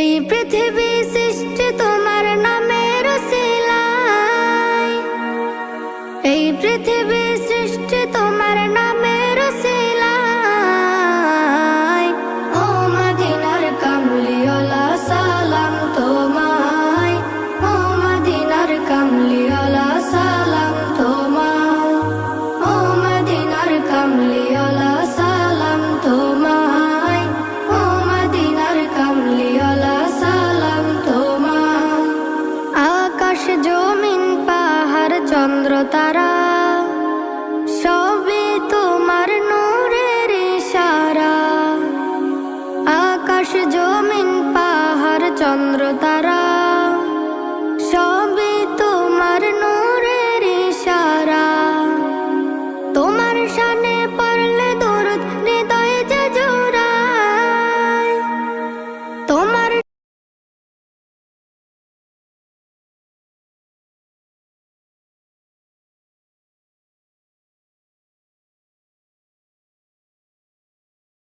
এই পৃথিবী সৃষ্টি তোমার নামের উসিলায়, এই পৃথিবী সৃষ্টি তোমার নামের উসিলায়। ও মদিনার কামলিওয়ালা সালাম তোমায়, ও মদিনার কামলিওয়ালা সালাম তোমায়, ও মদিনার কামলিওয়ালা সালাম তোমায়, ও মদিনার কামলিওয়ালা সালাম তোমায়। আকাশ জমিন পাহাড় চন্দ্র তারা সবই তোমার নূরের ইশারা। আকাশ জমিন পাহাড় চন্দ্র তারা